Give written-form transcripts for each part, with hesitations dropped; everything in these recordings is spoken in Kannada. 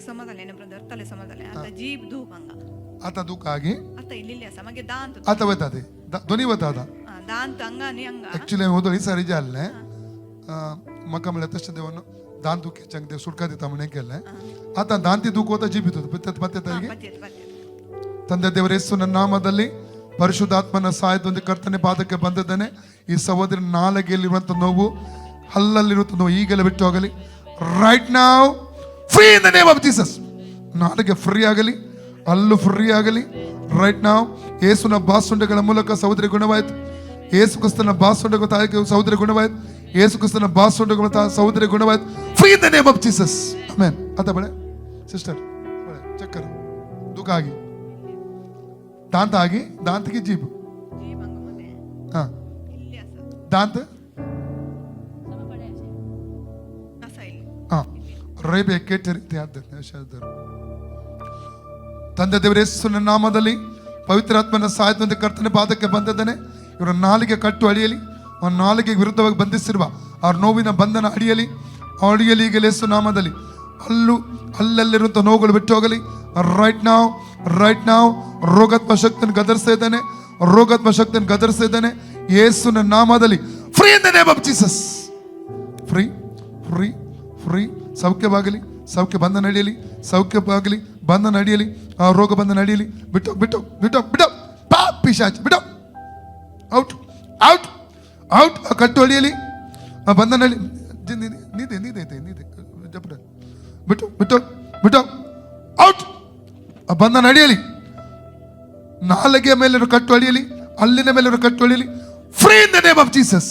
समजले ब्रदर तले समजले आता जीभ धूपंगा आता दुःखागी आता इल्ली असा मागे दांत आता वतात दोन्ही वतात दांत अंगा आणि अंगा ऍक्च्युली होतो सारी जाल्ले मका म्हणलं तसं देवानं दान दुखे चंग देव सुटका देता म्हणे केलंय आता दाಂತಿ दुखೋತ ಜೀವಿತ ಪತ್ಯತರಿಗೆ ತಂದೆ ದೇವರ ಯೇಸುವಿನ ನಾಮದಲ್ಲಿ ಪರಿಶುದ್ಧಾತ್ಮನ ಸಹಾಯದೊಂದಿಗೆ ಕರ್ತನೆ ಪಾದಕ್ಕೆ ಬಂದಿದ್ದಾನೆ. ಈ ಸಹೋದರ ನಾಲಿಗೆಯಲ್ಲಿರುವಂತ ನೋವು ಹಲ್ಲಲ್ಲಿರುವಂತ ನೋವು ಈಗಲೇ ಬಿಟ್ಟು ಹೋಗಲಿ. ರೈಟ್ ನಾವ್ free in the name of Jesus. ನಾಲಿಗೆ ಫ್ರೀ ಆಗಲಿ, ಹಲ್ಲು ಫ್ರೀ ಆಗಲಿ. ರೈಟ್ ನಾವ್ ಯೇಸುವಿನ ಬಾಸುಂಡೆಗಳ ಮೂಲಕ ಸಹೋದರಿ ಗುಣವಾಯಿತು. ಯೇಸು ಕ್ರಿಸ್ತನ ಬಾಸುಂಡೆಗಳ ತಾಯಿಗೆ ಸಹೋದರಿ ಗುಣವಾಯಿತು. ಯೇಸು ಕ್ರಿಸ್ತನ ಬಾಸುಂಡೆಗಳ ಸಹೋದರಿ ಗುಣವಾಯಿತು. Free in the name of Jesus. Amen. आता बड़े सिस्टर बड़े चक्कर दुख आगी दांत आगी दांत की जीभ हाँ दांत हाँ ರೇಬೆ ಕೆಟ್ಟ ರೀತಿ ಆದದ್ದು ತಂದೆ ದೇವರ ಯೇಸುವಿನ ನಾಮದಲ್ಲಿ ಪವಿತ್ರಾತ್ಮನ ಸಹಾಯದಿಂದ ಕರ್ತನ ಪಾದಕ್ಕೆ ಬಂದಿದ್ದಾನೆ. ಇವರ ನಾಲಿಗೆ ಕಟ್ಟು ಅಡಿಯಲಿ, ಅವನ ನಾಲಿಗೆ ವಿರುದ್ಧವಾಗಿ ಬಂಧಿಸಿರುವ ಅವ್ರ ನೋವಿನ ಬಂಧನ ಅಡಿಯಲಿ ಈಗ ಯೇಸು ನಾಮದಲ್ಲಿ. ಅಲ್ಲಲ್ಲಿರುವಂಥ ನೋವುಗಳು ಬಿಟ್ಟು ಹೋಗಲಿ. ರೈಟ್ ನಾವ್ ರೋಗಾತ್ಮ ಶಕ್ತಿಯನ್ನು ಗದರಿಸ್ತಾ ಇದ್ದಾನೆ ಯೇಸುವಿನ ನಾಮದಲ್ಲಿ. Free in the name of Jesus. Free free free ಸೌಖ್ಯವಾಗಲಿ, ಸೌಖ್ಯ ಬಂದ ನಡೆಯಲಿ, ಸೌಖ್ಯವಾಗಲಿ, ಬಂದ ನಡೆಯಲಿ, ಆ ರೋಗ ಬಂದ ನಡೆಯಲಿ. ಬಿಟ್ಟು ಪಿಶಾಚ್ ಬಿಟ್ಟು ಔಟ್ ಔಟ್ ಔಟ್. ಕಟ್ಟು ಅಡಿಯಲಿ, ಬಂದ ನಡಿ ನೀದೆ ಬಿಟ್ಟು ಔಟ್. ಬಂದ ನಡೆಯಲಿ. ನಾಲಿಗೆಯ ಮೇಲೆ ಕಟ್ಟು ಅಡಿಯಲಿ, ಅಲ್ಲಿನ ಮೇಲೆ ಕಟ್ಟು ಅಡಿಯಲಿ. Free in the name of Jesus.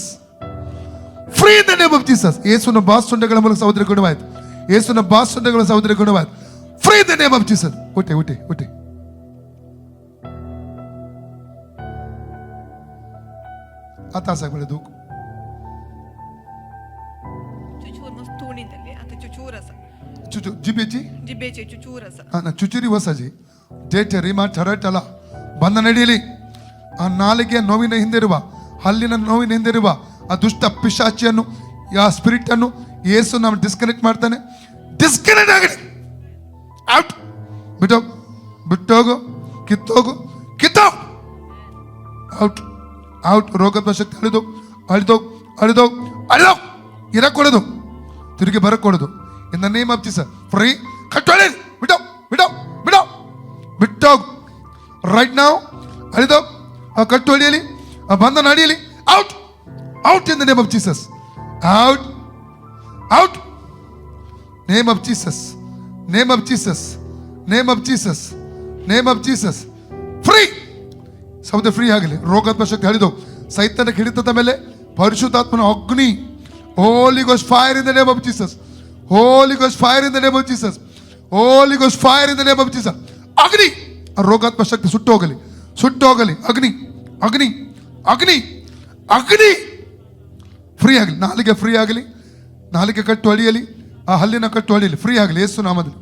Free in the name of Jesus. ಯೇಸುವಿನ ಬಾಸುಂಡೆಗಳ ಮೂಲಕ ಸಹೋದರಿ ಗುಣವಾಯಿತು. ಯೇಸುವಿನ ಬಾಸುಂಡೆಗಳ ಸಹೋದರಿ ಗುಣವಾಯಿತು. Free in the name of Jesus. ಉಟಿ आता सगळे दुःख चुचूर मस्त तोंडीतले आता चुचूर असा जिबेची चुचूर असा ಚುಚುರಿ ವಸಜಿ ಡೇಟ್ ರಿಮಾ ಟರಟಲ ಬಂದ ನಡೆಯಲಿ. ಆ ನಾಲಿಗೆಯ ನೋವಿನ ಹಿಂದಿರುವ, ಹಲ್ಲಿನ ನೋವಿನ ಹಿಂದಿರುವ ಆ ದುಷ್ಟ ಪಿಶಾಚಿಯನ್ನು, ಆ ಸ್ಪಿರಿಟ್ ಅನ್ನು ಯೇಸು ನಾವು ಡಿಸ್ಕನೆಕ್ಟ್ ಮಾಡ್ತಾನೆ. ಡಿಸ್ಕನೆಕ್ಟ್ ಆಗಲಿ. ಔಟ್. ಬಿಟ್ಟೋಗು, ಕಿತ್ತೋಗು. Out out. ರೋಗದ ಶಕ್ತಿ ಅಳಿದೋ ಇರಕೊಡೋದು, ತಿರುಗಿ ಬರಕೊಡೋದು. In the name of Jesus. Free. ಕಟ್ಟೊಳ್ಳಿ. ಬಿಟ್ಟೋಗು. ರೈಟ್ ನಾವ್ ಅಳಿದೋ, ಆ ಕಟ್ಟು ಹೊಡಿಯಲಿ, ಆ ಬಂಧನ ಅಡಿಯಲಿ. Out out in the name of Jesus. Out name of Jesus. Free. ಸೌದೆ ಫ್ರೀ ಆಗಲಿ. ರೋಗಾತ್ಮ ಶಕ್ತಿ ಹಳಿದು ಸೈತನ ಹಿಡಿತದ ಮೇಲೆ ಪರಿಶುದ್ಧಾತ್ಮನ ಅಗ್ನಿ. Holy ghost fire in the name of Jesus. ಅಗ್ನಿ. ರೋಗಾತ್ಮ ಶಕ್ತಿ ಸುಟ್ಟು ಹೋಗಲಿ. ಅಗ್ನಿ ಫ್ರೀ ಆಗಲಿ. ನಾಲಿಗೆ ಫ್ರೀ ಆಗಲಿ, ನಾಲಿಗೆ ಕಟ್ಟು ಅಳಿಯಲಿ, ಆ ಹಲ್ಲಿನ ಕಟ್ಟು ಅಳಿಯಲಿ. ಫ್ರೀ ಆಗಲಿ ಯೇಸು ನಾಮದಲ್ಲಿ.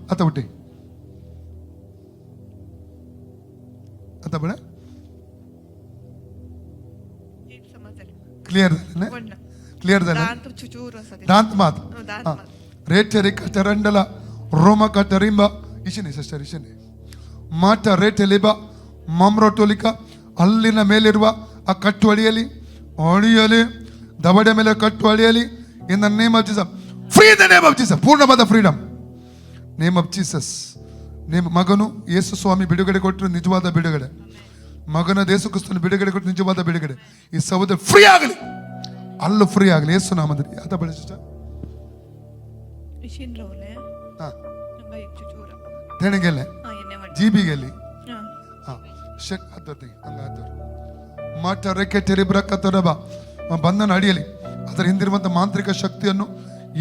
आता बड़ा क्लियर झालं. दांत मात रेटे कटरंडಲ ರೋಮ ಕಟರಿಂಬ ಇಶಿನಿ ಸಿಸ್ಟರ್ ಇಶಿನಿ ಮಾಟ ರೇಟೆ ಲಿಬ ಮಮ್ರೋಟೋಲಿಕ. ಅಲ್ಲಿನ ಮೇಲಿರುವ ಆ ಕಟ್ಟು ಅಳಿಯಲಿ, ದವಡೆ ಮೇಲೆ ಕಟ್ಟು ಅಳಿಯಲಿ. In the name of Jesus. Free in the name of Jesus. ಪೂರ್ಣವಾದ ಫ್ರೀಡಮ್. Name of Jesus. ಮಗನು ಯೇಸು ಸ್ವಾಮಿ ಬಿಡುಗಡೆ ಕೊಟ್ಟರು, ನಿಜವಾದ ಬಿಡುಗಡೆ. ಮಗನ ಯೇಸು ಕ್ರಿಸ್ತನ ಬಿಡುಗಡೆ ಕೊಟ್ಟು ನಿಜವಾದ ಬಿಡುಗಡೆ. ಈ ಸಹೋದರ ಫ್ರೀ ಆಗಲಿ, ಅಲ್ಲೂ ಫ್ರೀ ಆಗಲಿ ಯೇಸು ನಾಮದಲ್ಲಿ. ಆತ ಬಳಿ ಸಿಸ್ಟರ್ ತೆಣಗೆಲೆ ಜೀಬಿಗೆಲ್ಲಿ ಮಾಟ ರೆಕ್ಕೆ ತೆರಿಬ್ರಕ್ಕತ್ತರಬ ಬಂಧನ ಅಡಿಯಲಿ. ಅದರ ಹಿಂದಿರುವಂಥ ಮಾಂತ್ರಿಕ ಶಕ್ತಿಯನ್ನು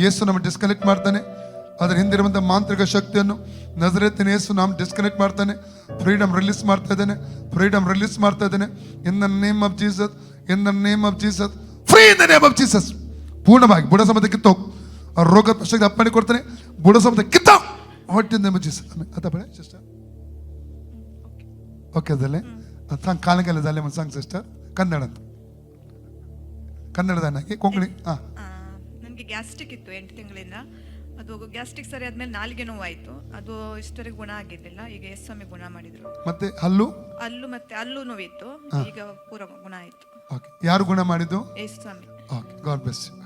ಯೇಸು ನಮ್ಮ ಡಿಸ್ಕನೆಕ್ಟ್ ಮಾಡ್ತಾನೆ. ಅದರ ಹಿಂದಿರುವಂಥ ಮಾಂತ್ರಿಕ ಶಕ್ತಿಯನ್ನು ನಜರೇತಿನ ಯೇಸು ನಾವು ಡಿಸ್ಕನೆಕ್ಟ್ ಮಾಡ್ತಾನೆ. ಫ್ರೀಡಮ್ ರಿಲೀಸ್ ಮಾಡ್ತಾ ಇದ್ದಾನೆ. ಇನ್ the name of Jesus. Free in the name of Jesus. ಪೂರ್ಣವಾಗಿ ಬುಡ ಸಮದ ಕಿತ್ತೋಗು. ಆ ರೋಗ ಶಕ್ತಿ ಅಪ್ಪಣೆ ಕೊಡ್ತಾನೆ. ಬುಡ ಸಮದ ಕಿತ್ತೋಗು. ಹೊಟ್ಟಿನ ನೇಮ್ ಆಫ್ ಜೀಸಸ್. आता बड़े सिस्टर ओके झाले. सांग कालंगेला झाले म्हणून सांग सिस्टर. ಕನ್ನಡದ ಕೊಂಕಣಿ. ನನಗೆ ಗ್ಯಾಸ್ಟ್ರಿಕ್ ಇತ್ತು 8 ತಿಂಗಳಿಂದ. ಅದು ಗ್ಯಾಸ್ಟ್ರಿಕ್ ಸರಿ ಆದ್ಮೇಲೆ ನಾಲಿಗೆ ನೋವಾಯ್ತು. ಅದು ಇಷ್ಟವರೆಗೆ ಗುಣ ಆಗಿರ್ಲಿಲ್ಲ. ಈಗ ಸ್ವಾಮಿ ಗುಣ ಮಾಡಿದ್ರು. ಮತ್ತೆ ಹಲ್ಲು? ಅಲ್ಲೂ ನೋವಿತ್ತು. ಈಗ ಪೂರ ಗುಣ ಆಯ್ತು. ಓಕೆ. ಯಾರು ಗುಣ ಮಾಡಿದ್ದು? ಸ್ವಾಮಿ. Okay, God bless you.